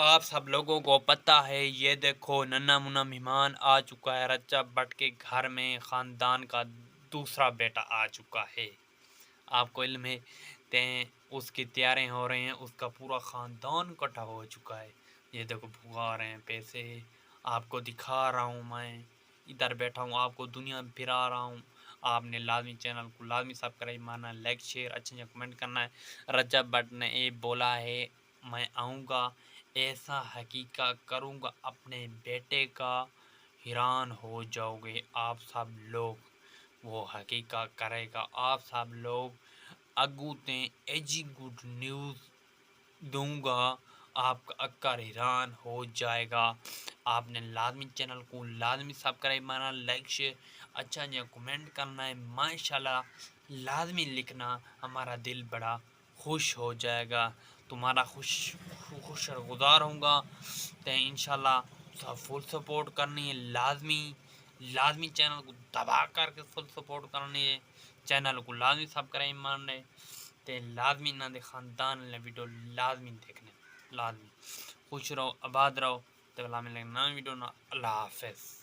آپ سب لوگوں کو پتہ ہے، یہ دیکھو ننھا منھا مہمان آ چکا ہے رجب بٹ کے گھر میں، خاندان کا دوسرا بیٹا آ چکا ہے۔ آپ کو علم ہے اس کی تیاریاں ہو رہی ہیں، اس کا پورا خاندان اکٹھا ہو چکا ہے۔ یہ دیکھو بھگا رہے ہیں پیسے، آپ کو دکھا رہا ہوں، میں ادھر بیٹھا ہوں آپ کو دنیا میں پھرا رہا ہوں۔ آپ نے لازمی چینل کو لازمی سبسکرائب مارنا، لائک شیئر اچھے کمنٹ کرنا ہے۔ رجب بٹ نے یہ بولا ہے میں آؤں گا، ایسا حقیقت کروں گا، اپنے بیٹے کا حیران ہو جاؤ گے آپ سب لوگ۔ وہ حقیقت کرے گا، آپ سب لوگ اگوتے ایجی گڈ نیوز دوں گا، آپ کا اکر حیران ہو جائے گا۔ آپ نے لازمی چینل کو لازمی سبسکرائب مارنا، لائک شیئر اچھا کمنٹ کرنا ہے، ماشاءاللہ لازمی لکھنا، ہمارا دل بڑا خوش ہو جائے گا، تمہارا خوش گزار ہوں گا۔ تو انشاءاللہ سب فل سپورٹ کرنی ہے، لازمی چینل کو دبا کر کے فل سپورٹ کرنی ہے، چینل کو لازمی سبسکرائب مارنے تے لازمی نہ دے خاندان نے ویڈیو لازمی دیکھنے، لازمی خوش رہو آباد رہو۔ تو اللہ ملیں گے نئی ویڈیو، اللہ حافظ۔